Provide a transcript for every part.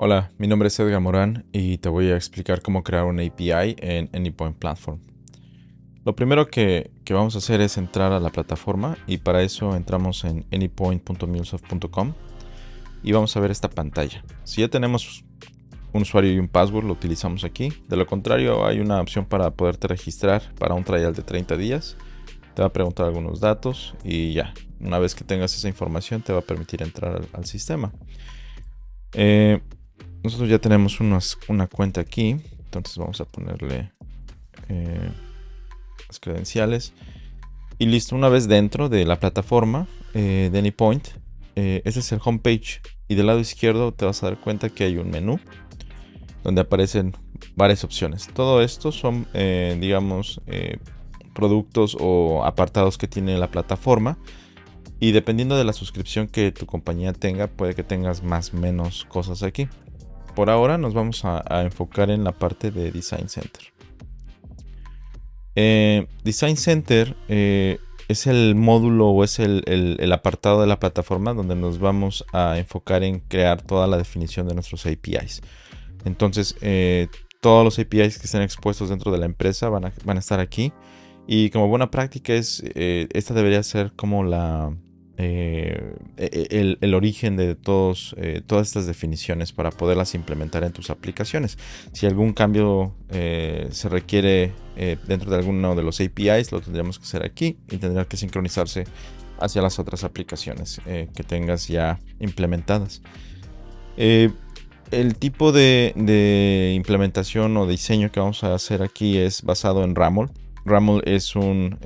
Hola, mi nombre es Edgar Morán y te voy a explicar cómo crear una API en Anypoint Platform. Lo primero que vamos a hacer es entrar a la plataforma y para eso entramos en anypoint.mulesoft.com y vamos a ver esta pantalla. Si ya tenemos un usuario y un password, lo utilizamos aquí. De lo contrario, hay una opción para poderte registrar para un trial de 30 días. Te va a preguntar algunos datos y ya. Una vez que tengas esa información, te va a permitir entrar al sistema. Nosotros ya tenemos una cuenta aquí, entonces vamos a ponerle las credenciales y listo. Una vez dentro de la plataforma de Anypoint, este es el homepage y del lado izquierdo te vas a dar cuenta que hay un menú donde aparecen varias opciones. Todo esto son digamos productos o apartados que tiene la plataforma. Y dependiendo de la suscripción que tu compañía tenga, puede que tengas más o menos cosas aquí. Por ahora nos vamos a enfocar en la parte de Design Center. Design Center es el módulo o es el apartado de la plataforma donde nos vamos a enfocar en crear toda la definición de nuestros APIs. Entonces, todos los APIs que estén expuestos dentro de la empresa van a estar aquí. Y como buena práctica esta debería ser como el origen de todas estas definiciones para poderlas implementar en tus aplicaciones. Si algún cambio se requiere dentro de alguno de los APIs, lo tendríamos que hacer aquí y tendrá que sincronizarse hacia las otras aplicaciones que tengas ya implementadas. El tipo de implementación o diseño que vamos a hacer aquí es basado en RAML. RAML es un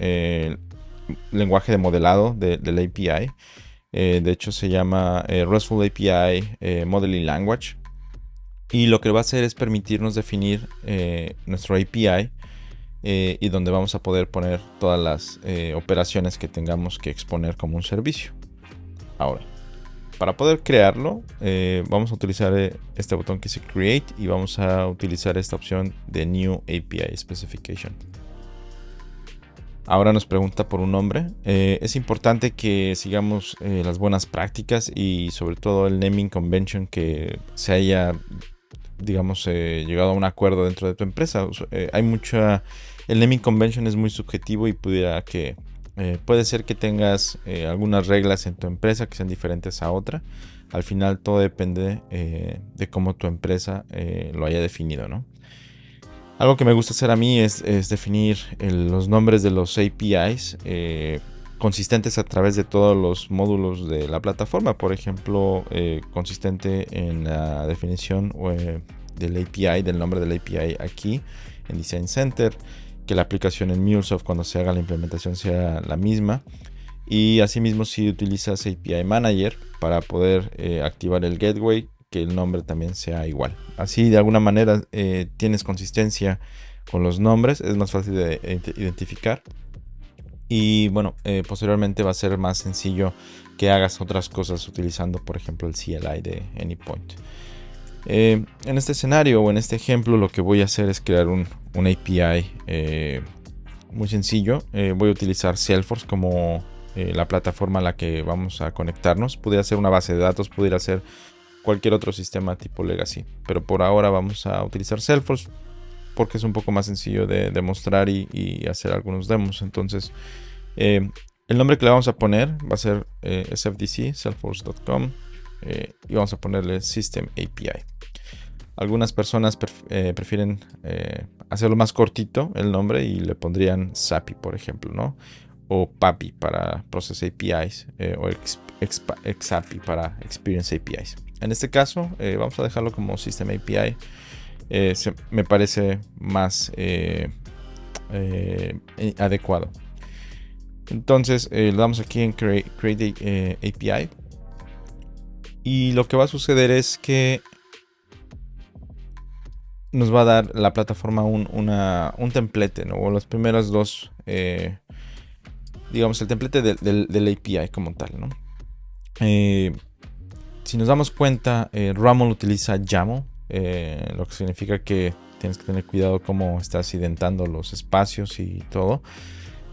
lenguaje de modelado del API. De hecho se llama RESTful API Modeling Language. Y lo que va a hacer es permitirnos definir nuestro API y donde vamos a poder poner todas las operaciones que tengamos que exponer como un servicio. Ahora, para poder crearlo, vamos a utilizar este botón que dice Create y vamos a utilizar esta opción de New API Specification. Ahora nos pregunta por un nombre. Es importante que sigamos las buenas prácticas y sobre todo el naming convention que se haya, digamos, llegado a un acuerdo dentro de tu empresa. El naming convention es muy subjetivo y puede ser que tengas algunas reglas en tu empresa que sean diferentes a otra. Al final todo depende de cómo tu empresa lo haya definido, ¿no? Algo que me gusta hacer a mí es definir los nombres de los APIs consistentes a través de todos los módulos de la plataforma. Por ejemplo, consistente en la definición del API, del nombre del API aquí en Design Center, que la aplicación en MuleSoft cuando se haga la implementación sea la misma. Y asimismo, si utilizas API Manager para poder activar el gateway, que el nombre también sea igual. Así de alguna manera tienes consistencia con los nombres, es más fácil de identificar. Y bueno, posteriormente va a ser más sencillo que hagas otras cosas utilizando, por ejemplo, el CLI de Anypoint. En este escenario o en este ejemplo, lo que voy a hacer es crear un API muy sencillo. Voy a utilizar Salesforce como la plataforma a la que vamos a conectarnos. Pudiera ser una base de datos, pudiera ser cualquier otro sistema tipo legacy, pero por ahora vamos a utilizar Salesforce porque es un poco más sencillo de demostrar y hacer algunos demos. Entonces el nombre que le vamos a poner va a ser SFDC, salesforce.com, y vamos a ponerle System API. Algunas personas prefieren hacerlo más cortito el nombre y le pondrían SAPI, por ejemplo, ¿no? O PAPI para Process APIs o XAPI para Experience APIs. En este caso vamos a dejarlo como System API. Me parece más adecuado. Entonces le damos aquí en Create API. Y lo que va a suceder es que nos va a dar la plataforma un templete, ¿no? O los primeros dos, digamos, el templete del API como tal, ¿no? Si nos damos cuenta, RAML utiliza YAML, lo que significa que tienes que tener cuidado cómo estás identando los espacios y todo.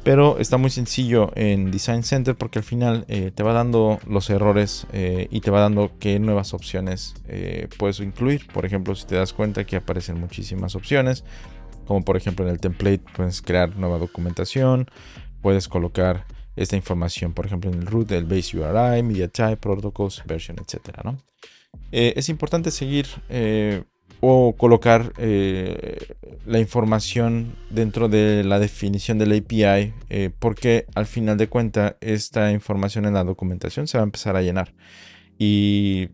Pero está muy sencillo en Design Center porque al final te va dando los errores y te va dando qué nuevas opciones puedes incluir. Por ejemplo, si te das cuenta que aparecen muchísimas opciones, como por ejemplo en el template puedes crear nueva documentación, puedes colocar esta información, por ejemplo en el root, el base URI, media type, protocols, version, etcétera, ¿no? Es importante seguir o colocar la información dentro de la definición del API porque al final de cuentas esta información en la documentación se va a empezar a llenar y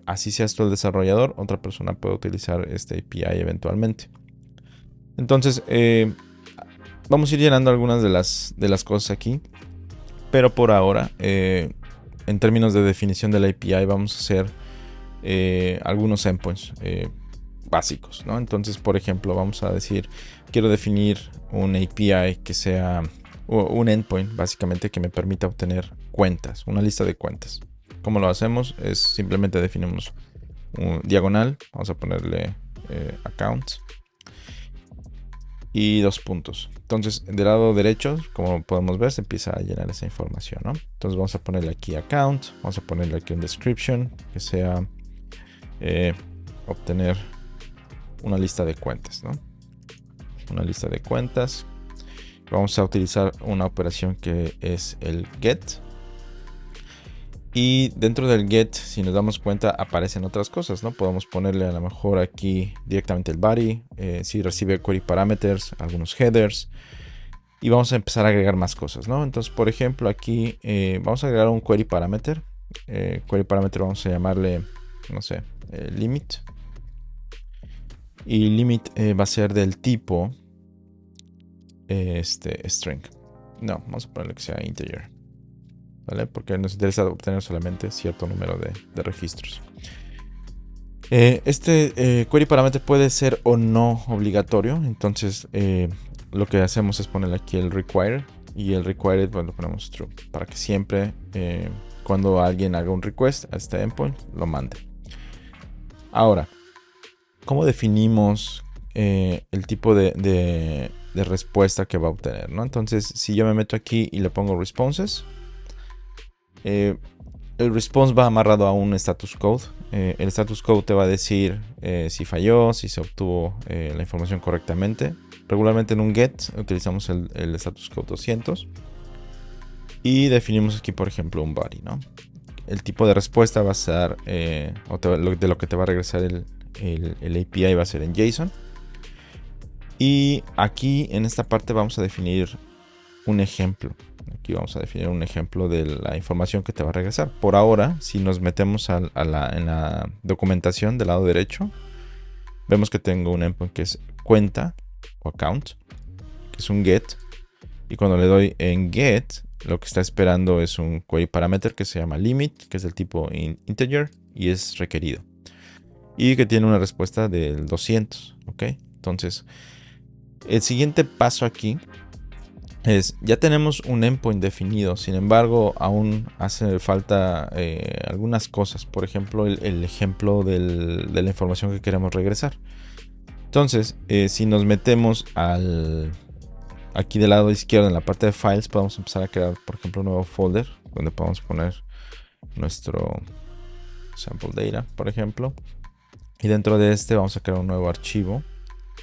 así seas tú el desarrollador, otra persona puede utilizar este API eventualmente. Entonces vamos a ir llenando algunas de las cosas aquí, pero por ahora en términos de definición del API vamos a hacer algunos endpoints básicos, ¿no? Entonces, por ejemplo, vamos a decir, quiero definir un API que sea un endpoint, básicamente, que me permita obtener cuentas, una lista de cuentas. ¿Cómo lo hacemos? Es simplemente definimos un diagonal, vamos a ponerle accounts y 2 puntos. Entonces, del lado derecho, como podemos ver, se empieza a llenar esa información, ¿no? Entonces, vamos a ponerle aquí account, vamos a ponerle aquí un description que sea obtener una lista de cuentas, ¿no? Una lista de cuentas. Vamos a utilizar una operación que es el get. Y dentro del get, si nos damos cuenta, aparecen otras cosas, ¿no? Podemos ponerle a lo mejor aquí directamente el body, si recibe query parameters, algunos headers. Y vamos a empezar a agregar más cosas, ¿no? Entonces, por ejemplo, aquí vamos a agregar un query parameter. Query parameter vamos a llamarle, no sé, limit. Y limit va a ser del tipo string. No, vamos a ponerle que sea integer, ¿vale? Porque nos interesa obtener solamente cierto número de registros. Query parameter puede ser o no obligatorio. Entonces lo que hacemos es ponerle aquí el required. Y el required, bueno, lo ponemos true. Para que siempre cuando alguien haga un request a este endpoint, lo mande. Ahora, ¿cómo definimos el tipo de respuesta que va a obtener, ¿no? Entonces, si yo me meto aquí y le pongo responses, el response va amarrado a un status code. El status code te va a decir si falló, si se obtuvo la información correctamente. Regularmente en un get utilizamos el status code 200 y definimos aquí, por ejemplo, un body, ¿no? El tipo de respuesta va a ser de lo que te va a regresar el API va a ser en JSON. Y aquí en esta parte vamos a definir un ejemplo. Aquí vamos a definir un ejemplo de la información que te va a regresar. Por ahora, si nos metemos en la documentación del lado derecho, vemos que tengo un endpoint que es cuenta o account, que es un get. Y cuando le doy en get, lo que está esperando es un query parameter que se llama limit, que es del tipo integer y es requerido. Y que tiene una respuesta del 200, ¿ok? Entonces, el siguiente paso aquí es, ya tenemos un endpoint definido, sin embargo, aún hace falta algunas cosas. Por ejemplo, el ejemplo de la información que queremos regresar. Entonces, si nos metemos aquí del lado izquierdo en la parte de files, podemos empezar a crear, por ejemplo, un nuevo folder donde podemos poner nuestro sample data, por ejemplo. Y dentro de este vamos a crear un nuevo archivo.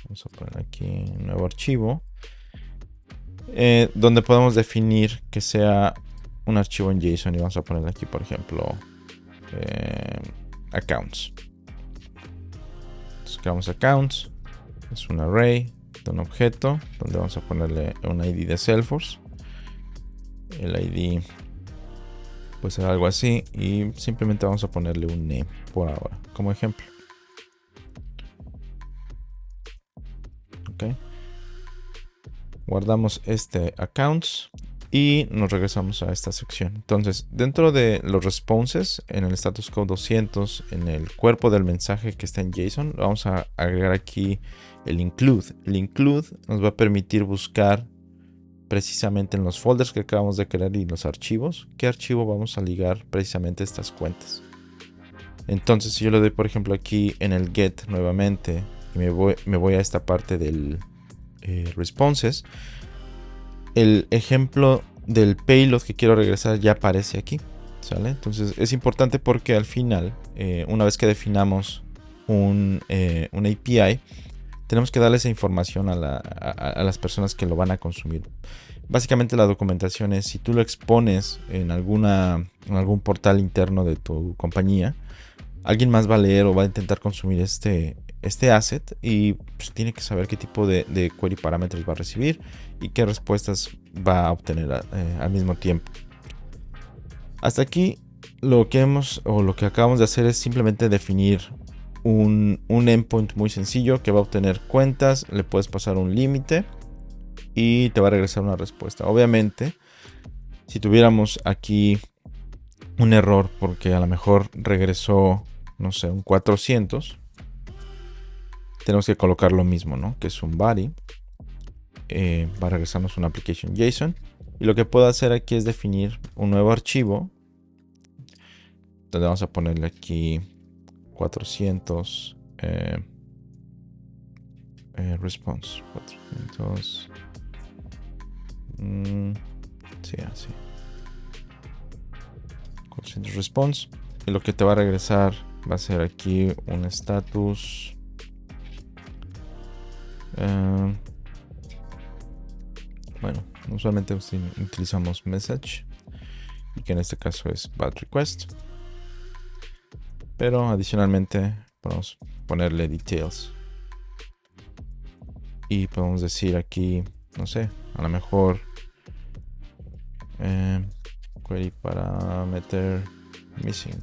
Vamos a poner aquí un nuevo archivo. Donde podemos definir que sea un archivo en JSON. Y vamos a poner aquí, por ejemplo, accounts. Entonces creamos accounts. Es un array de un objeto donde vamos a ponerle un ID de Salesforce. El ID puede ser algo así. Y simplemente vamos a ponerle un name por ahora, como ejemplo. Okay. Guardamos este accounts y nos regresamos a esta sección. Entonces, dentro de los responses, en el status code 200, en el cuerpo del mensaje que está en JSON, vamos a agregar aquí el include. El include nos va a permitir buscar precisamente en los folders que acabamos de crear y los archivos, qué archivo vamos a ligar precisamente a estas cuentas. Entonces, si yo le doy, por ejemplo, aquí en el get nuevamente, y me voy a esta parte del responses, el ejemplo del payload que quiero regresar ya aparece aquí, ¿sale? Entonces es importante porque al final, una vez que definamos un API, tenemos que darle esa información a las personas que lo van a consumir. Básicamente la documentación es, si tú lo expones en algún portal interno de tu compañía, alguien más va a leer o va a intentar consumir este asset y pues, tiene que saber qué tipo de query parámetros va a recibir y qué respuestas va a obtener al mismo tiempo. Hasta aquí lo que acabamos de hacer es simplemente definir un endpoint muy sencillo que va a obtener cuentas, le puedes pasar un límite y te va a regresar una respuesta. Obviamente, si tuviéramos aquí un error porque a lo mejor regresó, no sé, un 400, tenemos que colocar lo mismo, ¿no? Que es un body. Va a regresarnos una application JSON. Y lo que puedo hacer aquí es definir un nuevo archivo. Donde vamos a ponerle aquí 400 response. 400. Sí, así. 400 response. Y lo que te va a regresar va a ser aquí un status. Bueno, usualmente utilizamos message. Y que en este caso es bad request. Pero adicionalmente podemos ponerle details. Y podemos decir aquí, no sé, a lo mejor query parameter missing.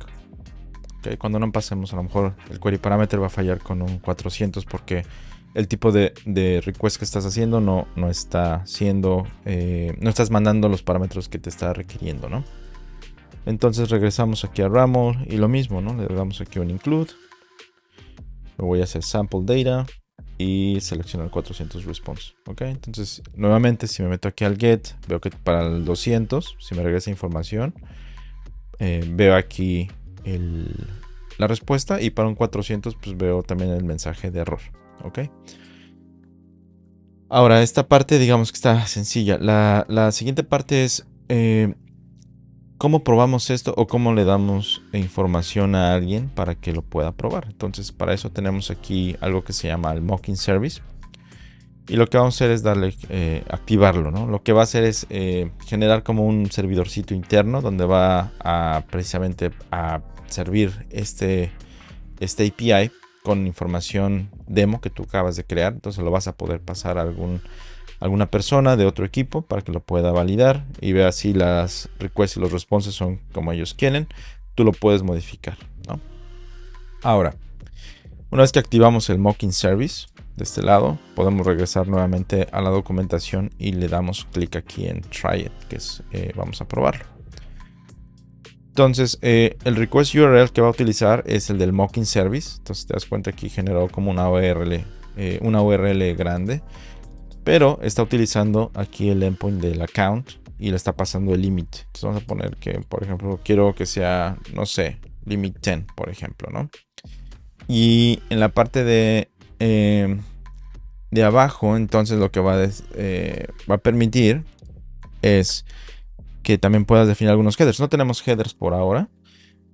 Okay, cuando no pasemos, a lo mejor el query parameter va a fallar con un 400 porque el tipo de request que estás haciendo no está siendo, no estás mandando los parámetros que te está requiriendo, ¿no? Entonces regresamos aquí a Raml y lo mismo, ¿no? Le damos aquí un include. Lo voy a hacer sample data y seleccionar 400 response. ¿Ok? Entonces, nuevamente, si me meto aquí al get, veo que para el 200, si me regresa información, veo aquí la respuesta y para un 400, pues veo también el mensaje de error. ¿Ok? Ahora, esta parte, digamos que está sencilla. La siguiente parte es cómo probamos esto o cómo le damos información a alguien para que lo pueda probar. Entonces, para eso tenemos aquí algo que se llama el mocking service. Y lo que vamos a hacer es darle, activarlo, ¿no? Lo que va a hacer es generar como un servidorcito interno donde va a precisamente a servir este API con información demo que tú acabas de crear. Entonces lo vas a poder pasar a alguna persona de otro equipo para que lo pueda validar y vea si las requests y los responses son como ellos quieren. Tú lo puedes modificar, ¿no? Ahora, una vez que activamos el mocking service de este lado, podemos regresar nuevamente a la documentación y le damos clic aquí en try it, que es vamos a probarlo. Entonces, el request URL que va a utilizar es el del mocking service. Entonces, te das cuenta que generó como una URL grande, pero está utilizando aquí el endpoint del account y le está pasando el límite. Entonces, vamos a poner que, por ejemplo, quiero que sea, no sé, limit 10, por ejemplo, ¿no? Y en la parte de abajo, entonces lo que va a permitir es que también puedas definir algunos headers. No tenemos headers por ahora,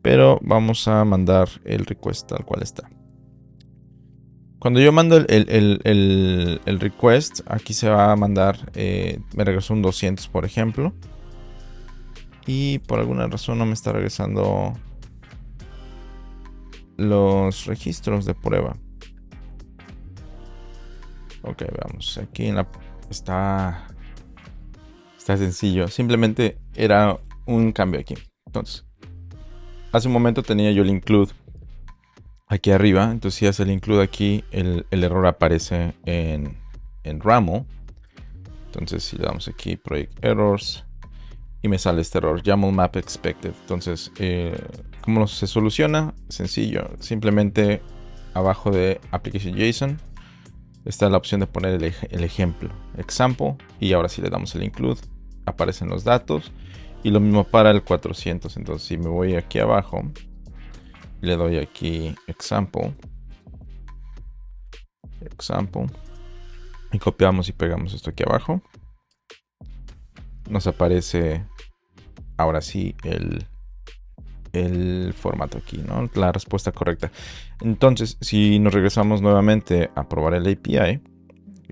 pero vamos a mandar el request tal cual está. Cuando yo mando el request, aquí se va a mandar, me regresó un 200 por ejemplo. Y por alguna razón no me está regresando los registros de prueba. Ok, veamos. Aquí está sencillo. Simplemente era un cambio aquí. Entonces, hace un momento tenía yo el include aquí arriba. Entonces, si hace el include aquí, el error aparece en Raml. Entonces, si le damos aquí project errors y me sale este error, YAML map expected. Entonces, ¿cómo se soluciona? Sencillo. Simplemente abajo de application JSON está la opción de poner el ejemplo, example, y ahora si le damos el include, aparecen los datos, y lo mismo para el 400. Entonces si me voy aquí abajo, le doy aquí example, y copiamos y pegamos esto aquí abajo, nos aparece ahora sí el formato aquí, ¿no? La respuesta correcta. Entonces, si nos regresamos nuevamente a probar el API,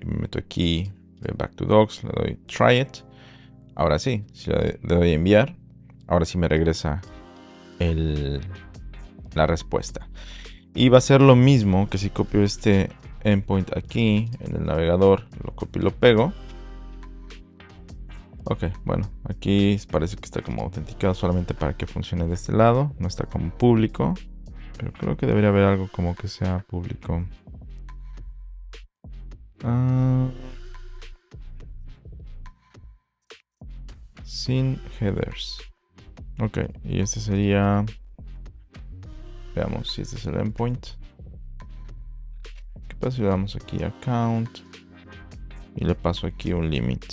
me meto aquí, back to docs, le doy try it. Ahora sí, si le doy enviar, ahora sí me regresa la respuesta. Y va a ser lo mismo que si copio este endpoint aquí en el navegador, lo copio y lo pego. Ok, bueno, aquí parece que está como autenticado solamente para que funcione de este lado. No está como público, pero creo que debería haber algo como que sea público. Sin headers. Ok, y este sería... Veamos si este es el endpoint. ¿Qué pasa si le damos aquí account? Y le paso aquí un limit.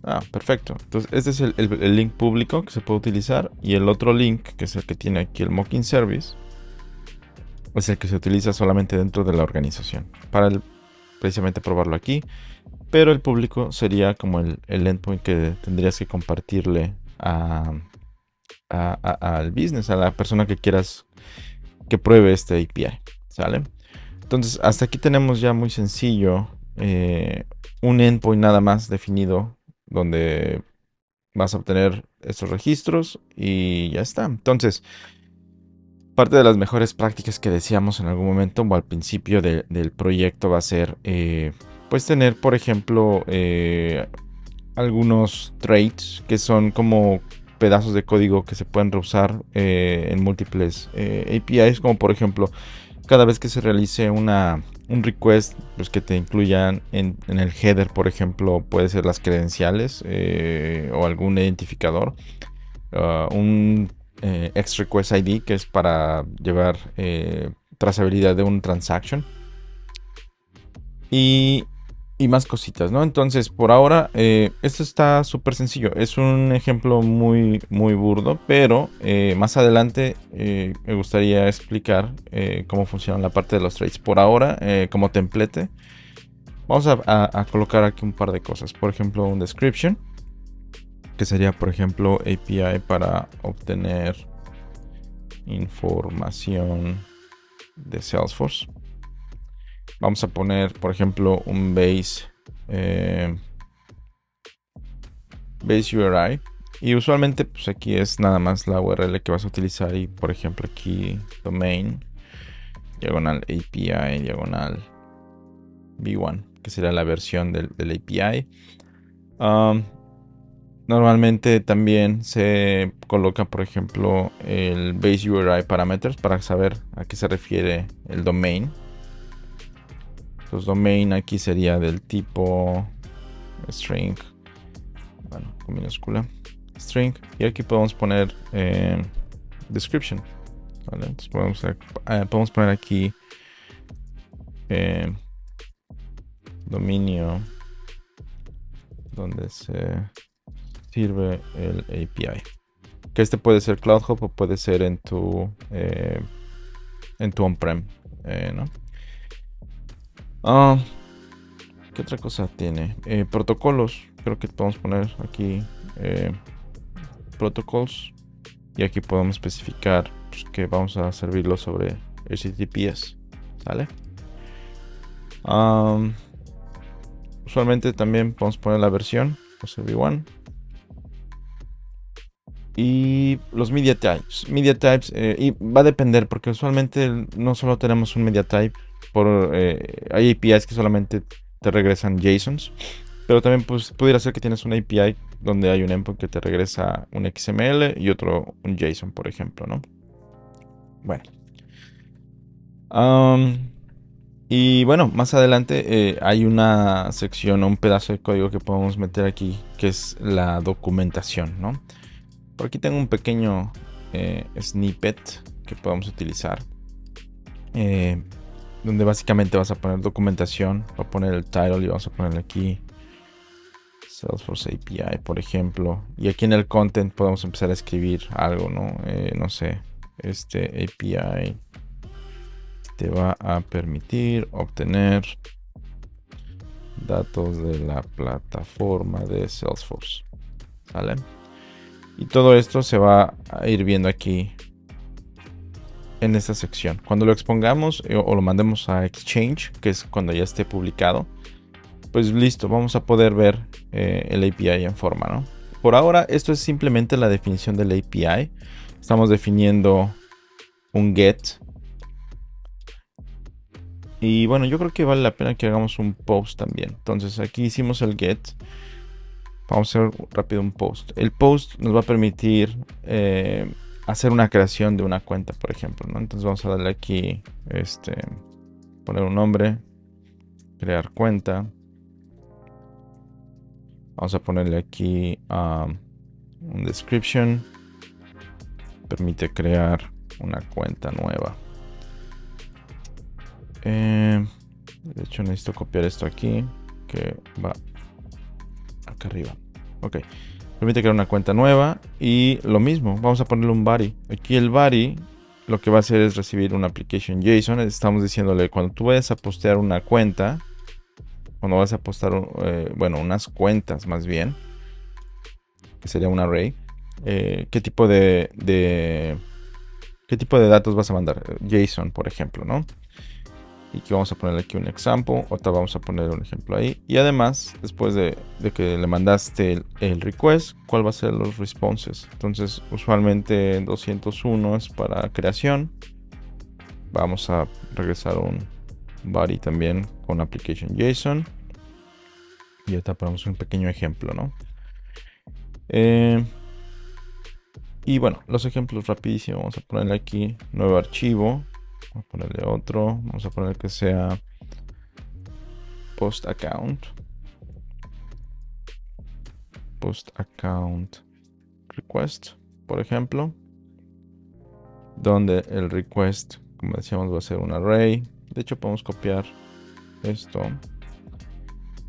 Ah, perfecto. Entonces, este es el link público que se puede utilizar. Y el otro link, que es el que tiene aquí el mocking service, es el que se utiliza solamente dentro de la organización. Para precisamente probarlo aquí. Pero el público sería como el endpoint que tendrías que compartirle al business, a la persona que quieras que pruebe este API. ¿Sale? Entonces, hasta aquí tenemos ya muy sencillo un endpoint nada más definido donde vas a obtener estos registros y ya está. Entonces, parte de las mejores prácticas que decíamos en algún momento o al principio del proyecto va a ser, pues tener, por ejemplo, algunos traits que son como pedazos de código que se pueden reusar en múltiples APIs, como por ejemplo, cada vez que se realice un request, pues que te incluyan en el header, por ejemplo, puede ser las credenciales o algún identificador. Un XRequest ID, que es para llevar trazabilidad de un transaction. Y más cositas, ¿no? Entonces, por ahora, esto está súper sencillo. Es un ejemplo muy, muy burdo, pero más adelante me gustaría explicar cómo funciona la parte de los trades. Por ahora, como template, vamos a colocar aquí un par de cosas. Por ejemplo, un description, que sería, por ejemplo, API para obtener información de Salesforce. Vamos a poner, por ejemplo, un base URI. Y usualmente, pues aquí es nada más la URL que vas a utilizar. Y por ejemplo, aquí domain, diagonal API, diagonal v1, que será la versión del API. Normalmente también se coloca, por ejemplo, el base URI parameters para saber a qué se refiere el domain. Los domain aquí sería del tipo string, bueno, con minúscula, string, y aquí podemos poner description, ¿vale? Entonces podemos poner aquí dominio donde se sirve el API, que este puede ser Cloud Hub o puede ser en tu on-prem, ¿no? ¿Qué otra cosa tiene? Protocolos. Creo que podemos poner aquí protocols. Y aquí podemos especificar pues, que vamos a servirlo sobre HTTPS. ¿Sale? Usualmente también podemos poner la versión, pues v1. Y los media types. Media types, y va a depender, porque usualmente no solo tenemos un media type. Hay APIs que solamente te regresan JSONs. Pero también pues, pudiera ser que tienes una API donde hay un endpoint que te regresa un XML y otro un JSON, por ejemplo, ¿no? Bueno. Y bueno, más adelante hay una sección o un pedazo de código que podemos meter aquí, que es la documentación, ¿no? Por aquí tengo un pequeño snippet que podemos utilizar. Donde básicamente vas a poner documentación. Voy a poner el title y vamos a ponerle aquí Salesforce API, por ejemplo. Y aquí en el content podemos empezar a escribir algo, ¿no? No sé, este API te va a permitir obtener datos de la plataforma de Salesforce. ¿Sale? Y todo esto se va a ir viendo aquí en esta sección. Cuando lo expongamos o lo mandemos a Exchange, que es cuando ya esté publicado, pues listo, vamos a poder ver el API en forma, ¿no? Por ahora, esto es simplemente la definición del API. Estamos definiendo un get. Y bueno, yo creo que vale la pena que hagamos un post también. Entonces aquí hicimos el get. Vamos a hacer rápido un post. El post nos va a permitir hacer una creación de una cuenta, por ejemplo, ¿no? Entonces vamos a darle aquí, poner un nombre, crear cuenta. Vamos a ponerle aquí un description. Permite crear una cuenta nueva. De hecho necesito copiar esto aquí, que va acá arriba. Ok. Permite crear una cuenta nueva y lo mismo, vamos a ponerle un body. Aquí el body lo que va a hacer es recibir una application JSON. Estamos diciéndole cuando tú vayas a postear una cuenta, cuando vas a postar, bueno, unas cuentas más bien, que sería un array, ¿qué tipo de datos vas a mandar? JSON, por ejemplo, ¿no? Y que vamos a ponerle aquí un example, otra vamos a poner un ejemplo ahí. Y además, después de que le mandaste el request, ¿cuál va a ser los responses? Entonces, usualmente 201 es para creación. Vamos a regresar un body también con application JSON. Y ahorita ponemos un pequeño ejemplo, ¿no? Y bueno, los ejemplos rapidísimo. Vamos a ponerle aquí nuevo archivo. Vamos a ponerle otro. Vamos a poner que sea post account request, por ejemplo, donde el request, como decíamos, va a ser un array. De hecho, podemos copiar esto.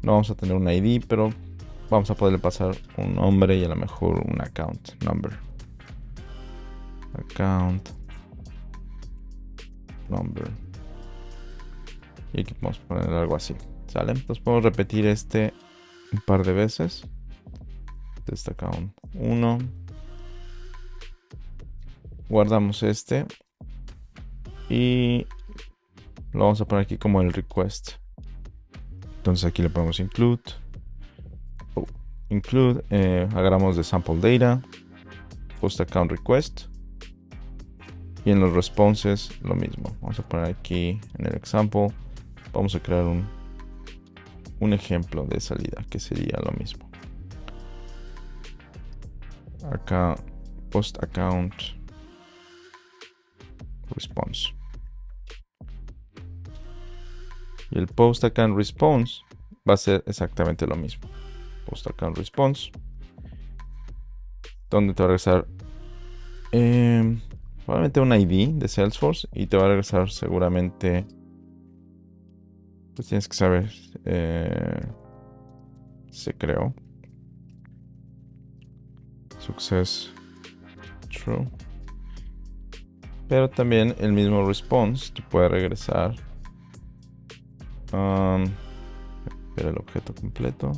No vamos a tener un ID, pero vamos a poderle pasar un nombre y a lo mejor un account number. Account number. Y aquí podemos poner algo así. ¿Sale? Entonces podemos repetir este un par de veces. Test account 1. Guardamos este. Y lo vamos a poner aquí como el request. Entonces aquí le ponemos include. Agarramos de sample data. Post account request. Y en los responses lo mismo. Vamos a poner aquí en el example. Vamos a crear un ejemplo de salida que sería lo mismo. Acá post account response. Y el post account response va a ser exactamente lo mismo. Post account response. Donde te va a regresar probablemente un ID de Salesforce. Y te va a regresar seguramente. Pues tienes que saber. Se creó. Success true. Pero también el mismo response te puede regresar. Ver el objeto completo.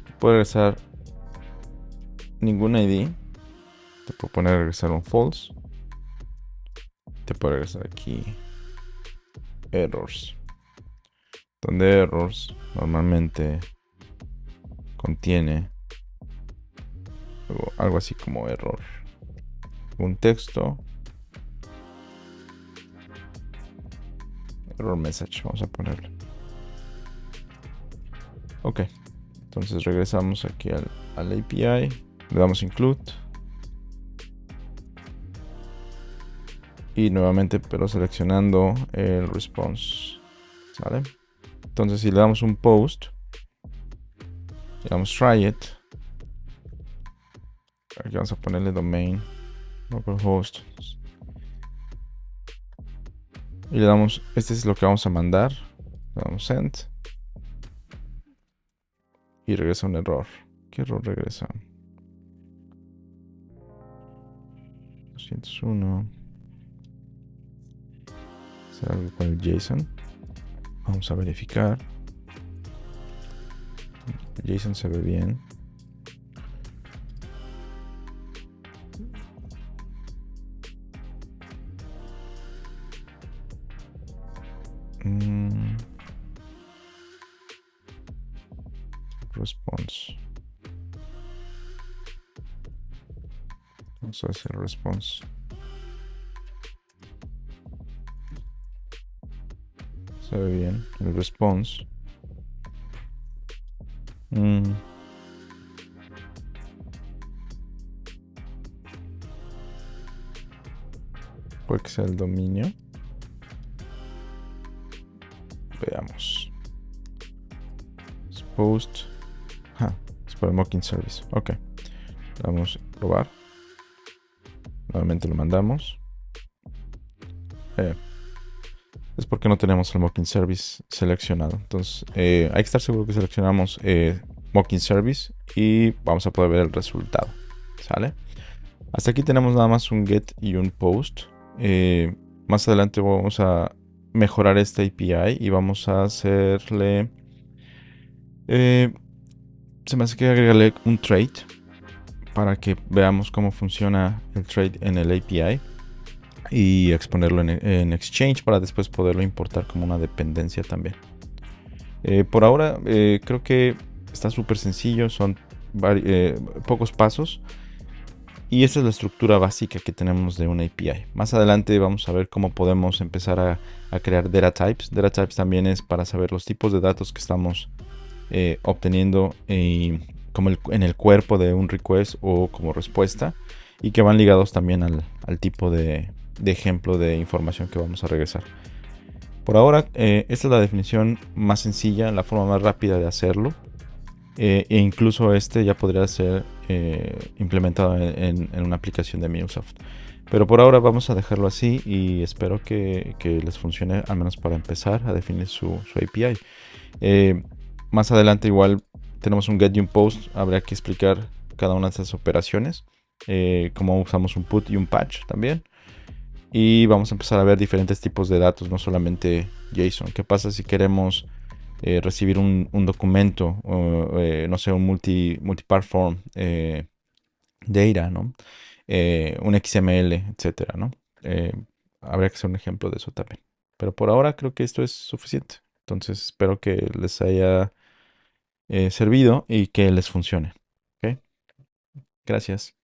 Te puede regresar ningún ID. Te puede poner regresar un false. Te puede regresar aquí errors. Donde errors normalmente contiene algo así como error. Un texto. Error message, vamos a ponerle. Ok. Entonces regresamos aquí al API. Le damos include. Y nuevamente, pero seleccionando el response. ¿Vale? Entonces si le damos un post. Le damos try it. Aquí vamos a ponerle domain. Localhost. Y le damos, este es lo que vamos a mandar. Le damos send. Y regresa un error. ¿Qué error regresa? 201. ¿Será algo con el JSON? Vamos a verificar. JSON se ve bien. Response. Vamos a hacer response. Se ve bien el response. Puede que sea el dominio. Veamos. Post. Es para el mocking service. Ok. Vamos a probar. Nuevamente lo mandamos. Es porque no tenemos el mocking service seleccionado. Entonces hay que estar seguro que seleccionamos mocking service y vamos a poder ver el resultado. ¿Sale? Hasta aquí tenemos nada más un get y un post. Más adelante vamos a mejorar esta API y vamos a hacerle... se me hace que agregarle un trait para que veamos cómo funciona el trait en el API y exponerlo en Exchange para después poderlo importar como una dependencia también. Por ahora creo que está súper sencillo, son pocos pasos y esta es la estructura básica que tenemos de una API. Más adelante vamos a ver cómo podemos empezar a crear data types. Data types también es para saber los tipos de datos que estamos obteniendo como en el cuerpo de un request o como respuesta y que van ligados también al tipo de ejemplo de información que vamos a regresar. Por ahora, esta es la definición más sencilla, la forma más rápida de hacerlo. E incluso este ya podría ser implementado en una aplicación de MuleSoft. Pero por ahora vamos a dejarlo así y espero que les funcione, al menos para empezar a definir su API. Más adelante igual tenemos un get y un post. Habrá que explicar cada una de estas operaciones. Cómo usamos un put y un patch también. Y vamos a empezar a ver diferentes tipos de datos, no solamente JSON. ¿Qué pasa si queremos recibir un documento, o, no sé, un multipart form data, ¿no? Un XML, etcétera, ¿no? Habría que hacer un ejemplo de eso también. Pero por ahora creo que esto es suficiente. Entonces espero que les haya servido y que les funcione. ¿Ok? Gracias.